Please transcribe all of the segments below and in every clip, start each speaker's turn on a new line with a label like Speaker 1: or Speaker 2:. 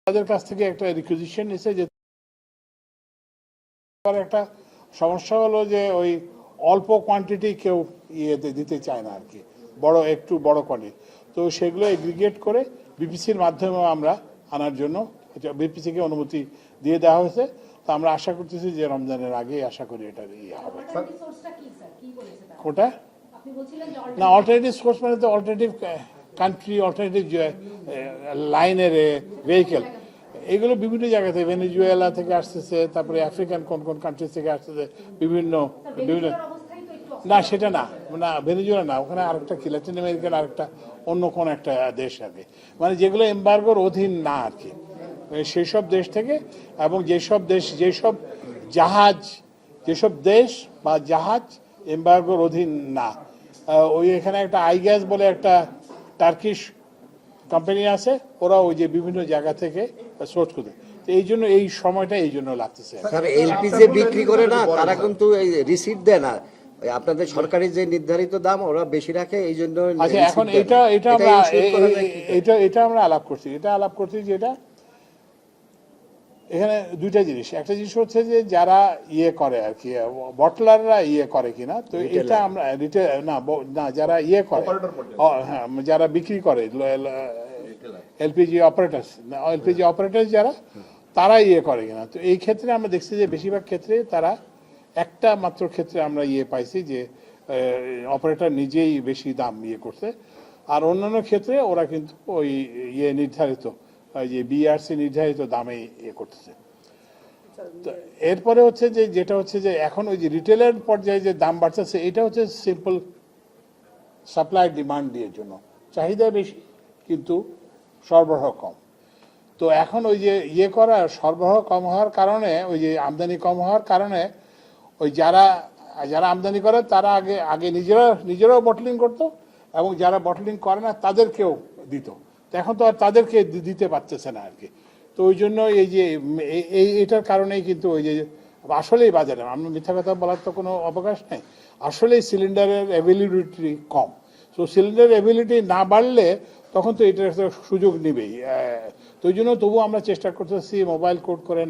Speaker 1: তাদের কাছ থেকে একটা রিকুইজিশন নিছে যে একটা সমস্যা হলো যে ওই অল্প কোয়ান্টিটি কেউ দিতে চায় না আর কি, একটু বড় কোয়ান্টিটি। তো সেগুলো এগ্রিগেট করে বিপিসির মাধ্যমে আমরা আনার জন্য বিপিসিকে অনুমতি দিয়ে দেওয়া হয়েছে। তো আমরা আশা করতেছি যে রমজানের আগে আশা করি এটা হবে। কোটা না অল্টারনেটিভ সোর্স মানে তো অল্টারনেটিভ কান্ট্রি, অল্টারনেটিভ লাইনের ভেহিকেল, এগুলো বিভিন্ন জায়গা থেকে, ভেনেজুয়েলা থেকে আসতেছে, তারপরে আফ্রিকান কোন কোন কান্ট্রি থেকে আসতেছে, বিভিন্ন না সেটা না, ভেনেজুয়েলা না, ওখানে আরেকটা কি ল্যাটিন আমেরিকান আরেকটা অন্য কোন একটা দেশ আর কি, মানে যেগুলো এমবার্গোর অধীন না আর কি, সেই সব দেশ থেকে। এবং যেসব দেশ বা জাহাজ এমবার্গোর অধীন না, ওই এখানে একটা আইগ্যাস বলে একটা টার্কিশ কোম্পানি আছে, ওরা ওই যে বিভিন্ন জায়গা থেকে সোর্স করতে, তো এই জন্য এই সময়টা এই জন্য লাগতেছে।
Speaker 2: স্যার এলপিজি বিক্রি করে না, তারা কিন্তু এই রিসিট দেয় না, আপনাদের সরকারি যে নির্ধারিত দাম ওরা বেশি রাখে, এই জন্য।
Speaker 1: আচ্ছা, এখন এটা আমরা আলাপ করছি যেটা এখানে দুইটা জিনিস। একটা জিনিস হচ্ছে যে যারা করে আর কি, বটলাররা করে কিনা, তো এটা আমরা না যারা করে, হ্যাঁ, যারা বিক্রি করে এলপিজি অপারেটর যারা, তারা করে কিনা। তো এই ক্ষেত্রে আমরা দেখছি যে বেশিরভাগ ক্ষেত্রে তারা, একটা মাত্র ক্ষেত্রে আমরা পাইছি যে অপারেটর নিজেই বেশি দাম করছে, আর অন্যান্য ক্ষেত্রে ওরা কিন্তু ওই নির্ধারিত যে বিআরসি নির্ধারিত দামে করতেছে। তো এরপরে হচ্ছে যে যেটা হচ্ছে যে এখন ওই যে রিটেলের পর্যায়ে যে দাম বাড়তেছে, এটা হচ্ছে সিম্পল সাপ্লাই ডিমান্ড দিয়ে জন্য, চাহিদা বেশি কিন্তু সরবরাহ কম। তো এখন ওই যে সরবরাহ কম হওয়ার কারণে, ওই যে আমদানি কম হওয়ার কারণে, ওই যারা আমদানি করে তারা আগে নিজেরাও বটলিং করতো, এবং যারা বটলিং করে না তাদেরকেও দিত। তো এখন তো আর তাদেরকে দিতে পারতেছে না আর কি। তো ওই জন্য এই যে এইটার কারণেই কিন্তু ওই যে আসলেই বাজারে, আমরা মিথ্যা কথা বলার তো কোনো অবকাশ নেই, আসলেই সিলিন্ডারের অ্যাভেলেবিলিটি কম। তো সিলিন্ডার অ্যাভেলেবিলিটি না বাড়লে তখন তো এটার একটা সুযোগ নেবেই। তো ওই জন্য তবুও আমরা চেষ্টা করতেছি মোবাইল কোড করে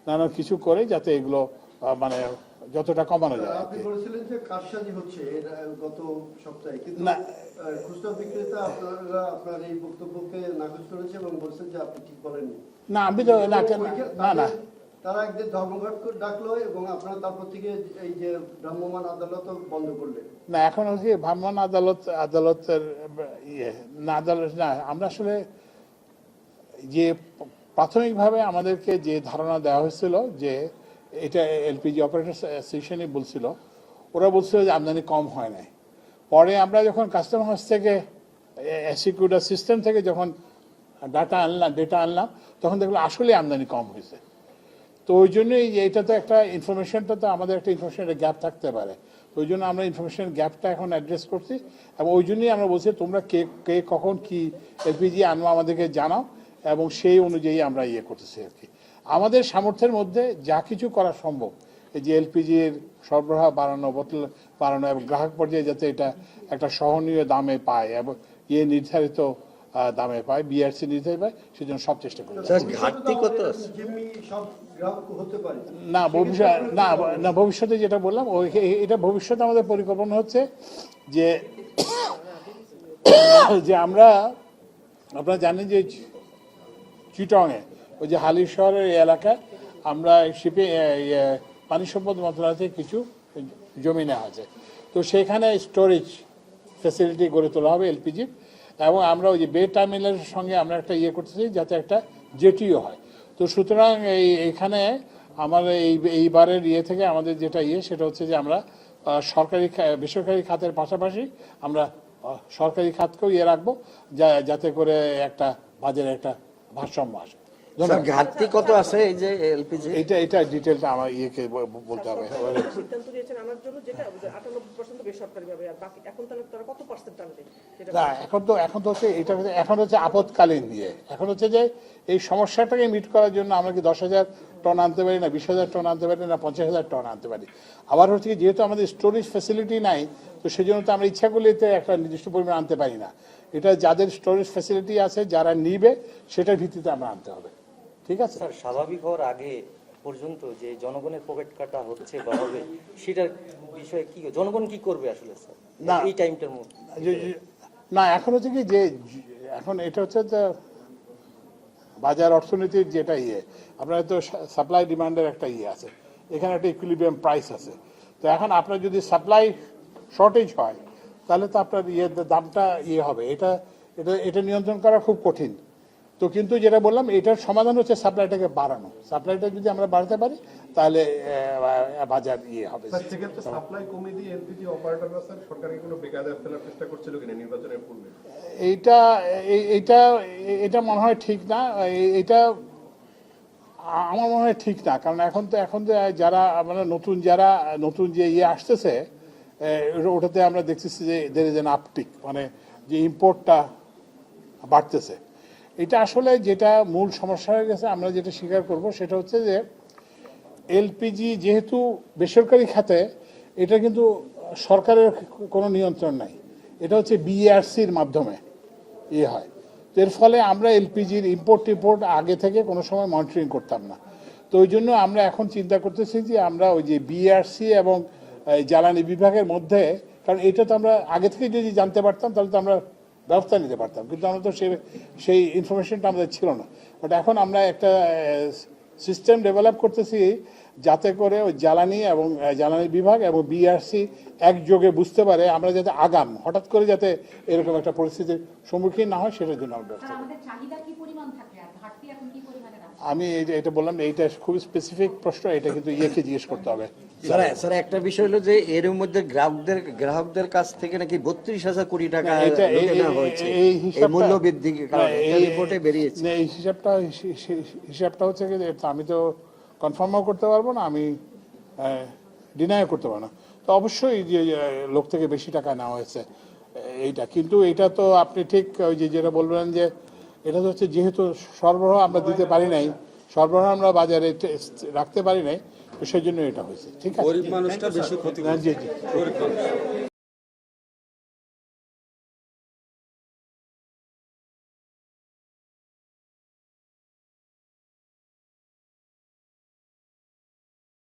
Speaker 1: নানান কিছু করে, যাতে এগুলো মানে যতটা কমানো যায়।
Speaker 3: আপনি বলেছিলেন যে কারসাজি হচ্ছে গত সপ্তাহে, কিন্তু খুচরা বিক্রেতা আপনার এই বক্তব্যকে নাকচ করেছে এবং বলছেন যে আপনি ঠিক বলেননি।
Speaker 1: না, আমি তো না
Speaker 3: তারা একদিন ধর্মঘট ডাকলো এবং আপনারা তারপর থেকে এই যে ভ্রাম্যমাণ আদালত বন্ধ করলেন।
Speaker 1: না, এখন হচ্ছে ভ্রাম্যমাণ আদালতের না, আমরা আসলে যে প্রাথমিকভাবে আমাদেরকে যে ধারণা দেওয়া হয়েছিল যে এটা এলপিজি অপারেটর অ্যাসোসিয়েশনই বলছিল, ওরা বলছিল যে আমদানি কম হয় নাই। পরে আমরা যখন কাস্টম হাউস থেকে সিকিউরিটি সিস্টেম থেকে যখন ডেটা আনলাম, তখন দেখলাম আসলে আমদানি কম হয়েছে। তো ওই জন্যই এটা তো একটা ইনফরমেশনটা তো আমাদের একটা ইনফরমেশনের গ্যাপ থাকতে পারে, তো ওই জন্য আমরা ইনফরমেশন গ্যাপটা এখন অ্যাড্রেস করছি, এবং ওই জন্যই আমরা বলছি তোমরা কে কখন কি এলপিজি আনবো আমাদেরকে জানাও, এবং সেই অনুযায়ী আমরা করতেছি আর কি। আমাদের সামর্থ্যের মধ্যে যা কিছু করা সম্ভব, এই যে এলপিজির সরবরাহ বাড়ানো, বোতল বাড়ানো, এবং গ্রাহক পর্যায়ে যাতে এটা একটা সহনীয় দামে পায় এবং নির্ধারিত দামে পায়, বিআরসি নির্ধারিত পায়, সেজন্য সব চেষ্টা করি।
Speaker 2: ঘাটতি কত
Speaker 1: না ভবিষ্যতে যেটা বললাম, এটা ভবিষ্যতে আমাদের পরিকল্পনা হচ্ছে যে আপনারা জানেন যে চিটংয়ে ওই যে হালি শহরের এই এলাকায় আমরা পানি সম্পদ মন্ত্রণালয় থেকে কিছু জমি নেওয়া আছে, তো সেখানে স্টোরেজ ফ্যাসিলিটি গড়ে তোলা হবে এলপিজির, এবং আমরা ওই যে বে টার্মিনালের সঙ্গে আমরা একটা করতেছি যাতে একটা জেটিও হয়। তো সুতরাং এইখানে আমার এইবারের থেকে আমাদের যেটা সেটা হচ্ছে যে আমরা বেসরকারি খাতের পাশাপাশি আমরা সরকারি খাতকেও রাখবো, যাতে করে একটা বাজারে একটা ভারসাম্য আসে।
Speaker 2: ঘাটতি কত আছে এই যে এলপিজি,
Speaker 1: এটা ডিটেইলটা আমার বলতে হবে।
Speaker 4: সিদ্ধান্ত নিয়েছেন আমার জন্য যেটা 98% বেসরকারি ভাবে, আর বাকি এখন তারা কত পার্সেন্ট টানবে?
Speaker 1: না, এখন তো হচ্ছে এটা এখন হচ্ছে আপদকালীন এখন হচ্ছে যে এই সমস্যাটাকে মিট করার জন্য আমরা কি 10,000 টন আনতে পারি না, 20,000 টন আনতে পারি না, 50,000 টন আনতে পারি। আবার হচ্ছে কি যেহেতু আমাদের স্টোরেজ ফ্যাসিলিটি নাই, তো সেই জন্য তো আমরা ইচ্ছা করলেতে একটা নির্দিষ্ট পরিমাণ আনতে পারি না। এটা যাদের স্টোরেজ ফ্যাসিলিটি আছে, যারা নিবে, সেটার ভিত্তিতে আমরা আনতে হবে। ঠিক আছে।
Speaker 5: স্যার, স্বাভাবিক হওয়ার আগে পর্যন্ত যে জনগণের পকেট কাটা হচ্ছে বা হবে, সেটার বিষয়ে কি জনগণ কি করবে আসলে স্যার
Speaker 1: না।
Speaker 5: এই টাইমটার মধ্যে?
Speaker 1: না, এখন হচ্ছে কি যে এখন এটা হচ্ছে যে বাজার অর্থনীতির যেটা আপনার তো সাপ্লাই ডিমান্ডের একটা আছে, এখানে একটা ইকুইলিব্রিয়াম প্রাইস আছে। তো এখন আপনার যদি সাপ্লাই শর্টেজ হয় তাহলে তো আপনার দামটা হবে, এটা এটা এটা নিয়ন্ত্রণ করা খুব কঠিন। তো কিন্তু যেটা বললাম, এটার সমাধান হচ্ছে সাপ্লাইটাকে বাড়ানো। সাপ্লাইটা যদি আমরা বাড়াতে পারি তাহলে বাজার হবে।
Speaker 6: সেক্ষেত্রে সাপ্লাই কমিয়ে দিয়ে এলপিজি অপারেটররা স্যার সরকারকে কোনো বেকায়দায় ফেলার চেষ্টা করছিল কিনা নির্বাচনের পূর্বে?
Speaker 1: এইটা এইটা এটা মনে হয় ঠিক না। এটা আমার মনে হয় ঠিক না, কারণ এখন যে যারা মানে নতুন যে আসতেছে, ওটাতে আমরা দেখতেছি যে দের ইজ এন আপটিক, মানে যে ইম্পোর্টটা বাড়তেছে। এটা আসলে যেটা মূল সমস্যা হয়ে গেছে, আমরা যেটা স্বীকার করব সেটা হচ্ছে যে এলপিজি যেহেতু বেসরকারি খাতে, এটা কিন্তু সরকারের কোনো নিয়ন্ত্রণ নাই, এটা হচ্ছে বিআরসির মাধ্যমে হয়। তো এর ফলে আমরা এলপিজির ইম্পোর্ট আগে থেকে কোনো সময় মনিটরিং করতাম না। তো ওই জন্য আমরা এখন চিন্তা করতেছি যে আমরা ওই যে বিআরসি এবং জ্বালানি বিভাগের মধ্যে, কারণ এটা তো আমরা আগে থেকে যদি জানতে পারতাম তাহলে তো আমরা ব্যবস্থা নিতে পারতাম, কিন্তু আমরা তো সেই ইনফরমেশনটা আমাদের ছিল না। বাট এখন আমরা একটা সিস্টেম ডেভেলপ করতেছি যাতে করে ওই জ্বালানি বিভাগ এবং বিআরসি একযোগে বুঝতে পারে, আমরা যাতে হঠাৎ করে যাতে এরকম একটা পরিস্থিতির সম্মুখীন না হয়, সেটার জন্য আমরা ব্যবস্থা করি। আমি এটা বললাম, এইটা খুব স্পেসিফিক প্রশ্ন, এটা কিন্তু জিজ্ঞেস করতে হবে।
Speaker 2: স্যার একটা বিষয় হলো যে এর মধ্যে গ্রাহকদের কাছ থেকে নাকি 32,000 কোটি টাকা লুটে নেওয়া হয়েছে এই মূল্য বৃদ্ধির কারণে, এটা রিপোর্টে বেরিয়েছে।
Speaker 1: এই হিসাবটা হচ্ছে কি, আমি তো কনফার্মও করতে পারবো না, আমি ডিনাইও করতে পারবো না। তো অবশ্যই যে লোক থেকে বেশি টাকা নেওয়া হয়েছে এইটা, কিন্তু এটা তো আপনি ঠিক ওই যেটা বলবেন যে এটা তো হচ্ছে যেহেতু সরবরাহ আমরা দিতে পারি নাই, সরবরাহ আমরা বাজারে রাখতে পারি নাই, তো সেই জন্য এটা হয়েছে। ঠিক আছে,
Speaker 7: গরিব মানুষটা বেশি ক্ষতি।
Speaker 1: জি জি।